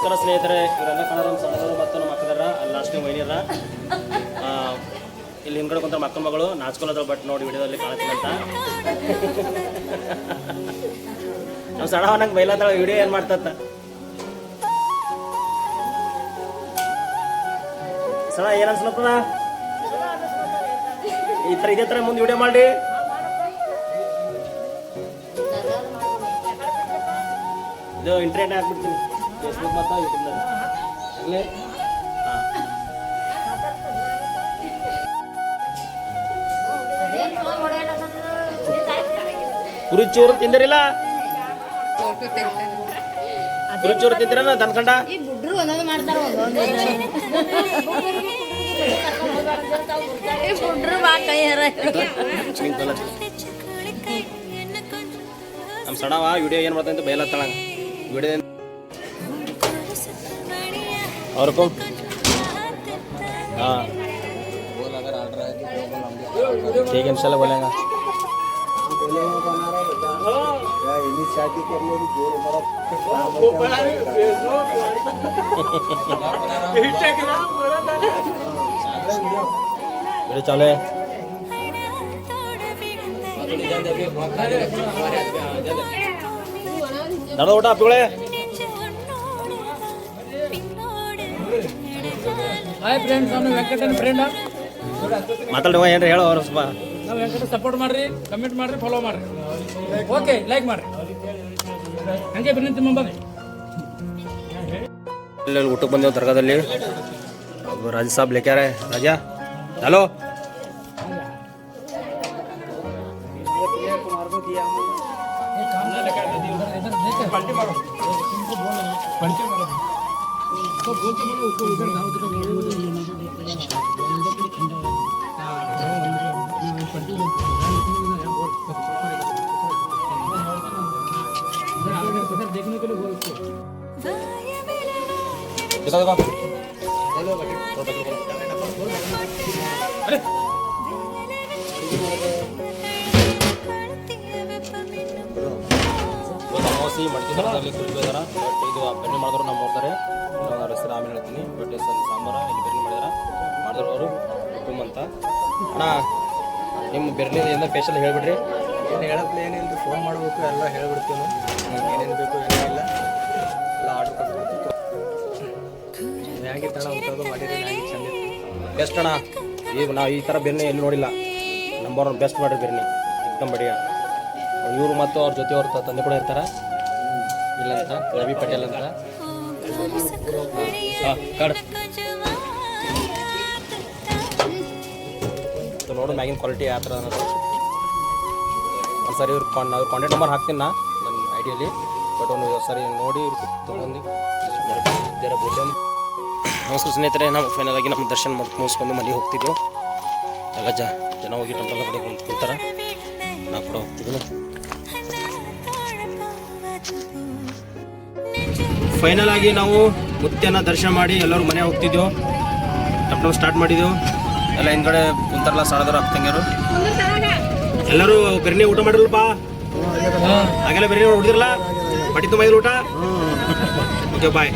ನಮಸ್ಕಾರ ಸ್ನೇಹಿತರೆ, ಇವರೆಲ್ಲ ಕನ್ನಡ ನಮ್ಮ ಸಣ್ಣವರು ಮತ್ತು ನಮ್ಮ ಮಕ್ಕಳರ ಅಲ್ಲಿ ಲಾಸ್ಟ್ ಮೈನಿಯರ ಇಲ್ಲಿ ಹಿಂದ್ಗಡೆ ಕುಂತ ಮಕ್ಕಳ ಮಗಳು ನಾಚ್ಕೊಳ್ಳೋದ್ರ ಬಟ್ ನೋಡಿ ವಿಡಿಯೋದಲ್ಲಿ ಕಾಣ್ತೀನಿ ಅಂತ ನಮ್ಮ ಸಣ್ಣ ನಂಗೆ ಬೈಲಾತಾಳ ವಿಡಿಯೋ ಏನು ಮಾಡ್ತತ್ತ ಸಣ್ಣ ಏನು ಅನ್ಸ್ಲತ್ತದ ಈ ಥರ ಇದೇ ಥರ ಮುಂದೆ ವಿಡಿಯೋ ಮಾಡಿ ಇದು ಇಂಟರ್ನೆಟ್ ಹಾಕ್ಬಿಡ್ತೀನಿ ಫೇಸ್ಬುಕ್ ಮತ್ತು ಯೂಟ್ಯೂಬ್ನಲ್ಲಿ ಇಲ್ಲೇ ಕುರುಚೂರು ತಿಂದಿರಿಲ್ಲ ಕುರುಚೂರು ತಿಂದಿರ ದನ್ಕಂಡ ನಮ್ಮ ಸಣ್ಣವ ವಿಡಿಯೋ ಏನು ಮಾಡ್ತಾ ಅಂತ ಬಯಲತ್ತಳ ವಿಡಿಯೋ ಅವ್ರಕ್ಕೂ हाँ ठीक है इंशाल्लाह बोलेंगे चले दादा ಊಟ ಅಪ್ಪಗಳೇ ಹಾಯ್ ಫ್ರೆಂಡ್ಸ್, ನಾನು ವೆಂಕಟನ್ ಫ್ರೆಂಡ್. ಮಾತಾಡುವ ಏನ್ರಿ ಹೇಳೋ ಅವ್ರು ಸ್ವಲ್ಪ ನಾವು ವೆಂಕಟ ಸಪೋರ್ಟ್ ಮಾಡ್ರಿ, ಕಮೆಂಟ್ ಮಾಡ್ರಿ, ಫಾಲೋ ಮಾಡ್ರಿ, ಓಕೆ ಲೈಕ್ ಮಾಡ್ರಿ, ಹಂಗೆ ಬನ್ನಿ ನಿಮ್ಮ ಬನ್ನಿ. ಇಲ್ಲಿ ಊಟಕ್ಕೆ ಬಂದೇವು ದರ್ಗಾದಲ್ಲಿ. ರಾಜ ಸಾಬ್ ಲೇಕ್ಯಾರ ರಾಜ ಹಲೋ देखने के लिए बोल ಮೋಸಿ ಮಡಿಕೆದಲ್ಲಿ ಕುಳಿತಿದಾರ. ಬಟ್ ಇದು ಬೆಣ್ಣೆ ಮಾಡಿದ್ರು ನಾವು ನೋಡ್ತಾರೆ. ಅವ್ರ ಹೆಸರು ಆಮೇಲೆ ಹೇಳ್ತೀನಿ. ಬಟ್ ಹೆಸರು ಸಾಂಬಾರ ಇಲ್ಲಿ ಬೆಣ್ಣೆ ಮಾಡಿದ್ರು ಅವರು ಕುಟುಂಬ ಅಂತ. ಅಣ್ಣ ನಿಮ್ಮ ಬೆರ್ನಿ ಎಲ್ಲ ಸ್ಪೆಷಲ್ ಹೇಳ್ಬಿಡ್ರಿ. ಏನು ಹೇಳಪ್ಲೆ ಏನಿಲ್ಲ, ಫೋನ್ ಮಾಡಬೇಕು, ಎಲ್ಲ ಹೇಳ್ಬಿಡ್ತೀವಿ. ಏನೇನು ಬೇಕು ಏನೇನಿಲ್ಲ ಎಲ್ಲ ಆರ್ಡ್ರ್ ಕೊಟ್ಬಿಡ್ತೀವಿ. ಹೇಗಿತ್ತಣ್ಣ ಊಟದು ಮಾಡಿರಿ, ಹೇಗೆ ಚಂದ ಬೆಸ್ಟ್ ಅಣ್ಣ. ಈಗ ನಾವು ಈ ಥರ ಬೆಣ್ಣೆ ಎಲ್ಲಿ ನೋಡಿಲ್ಲ. ನಂಬರ್ 1 ಬೆಸ್ಟ್ ಮಾಡಿರಿ ಬೆಣ್ಣೆ, ಎಕ್ದಮ್ ಬಡಿಯ. ಇವರು ಮತ್ತು ಅವ್ರ ಜೊತೆ ಅವ್ರ ತಂದೆ ಕೂಡ ಇರ್ತಾರೆ ಇಲ್ಲಂತ ರವಿ ಪಟೇಲ್ ಅಂತ. ಕಡ್ ನೋಡು ಮ್ಯಾಗಿನ ಕ್ವಾಲಿಟಿ ಯಾವ ಥರ ಅನ್ನೋದು. ಒಂದು ಸರಿ ಇವ್ರು ಕಾಂಟ್ಯಾಕ್ಟ್ ನಂಬರ್ ಹಾಕ್ತೀನಿ ನಾ ನನ್ನ ಐಡಿಯಲ್ಲಿ. ಬಟ್ ಒಂದು ಸರಿ ನೋಡಿ ಇವ್ರು ತೊಗೊಂಡು ನಮಸ್ಕಾರ ಸ್ನೇಹಿತರೆ, ನಾವು ಫೈನಲ್ ಆಗಿ ನಮ್ಮ ದರ್ಶನ ಮುಗಿಸ್ಕೊಂಡು ಮನೆಗೆ ಹೋಗ್ತಿದ್ವು. ಎಲ್ಲ ಜನ ಹೋಗಿ ಟೆಂಪಲ್ ಕಡೆ ಕುಂತಾರೆ, ನಾವು ಕೂಡ ಹೋಗ್ತಿದ್ವಿ. ಫೈನಲ್ ಆಗಿ ನಾವು ಮುತ್ಯನ ದರ್ಶನ ಮಾಡಿ ಎಲ್ಲರೂ ಮನೆ ಹೋಗ್ತಿದ್ದೆವು. ಟೆಂಪಲ್ ಸ್ಟಾರ್ಟ್ ಮಾಡಿದ್ದೆವು. ಎಲ್ಲ ಹಿಂದ್ಗಡೆ ಕುಂತಾರಲ್ಲ ಸಾಳದವ್ರು ಅಕ್ಕಂಗಿಯರು ಎಲ್ಲರೂ ಬೆರ್ನಿ ಊಟ ಮಾಡಿರಲ್ಪ. ಹಾಗೆಲ್ಲ ಬೆರ್ನಿ ಹೊಡೆದಿರಲ್ಲ, ಬಟ್ಟಿ ತುಂಬ ಊಟ. ಓಕೆ ಬಾಯ್.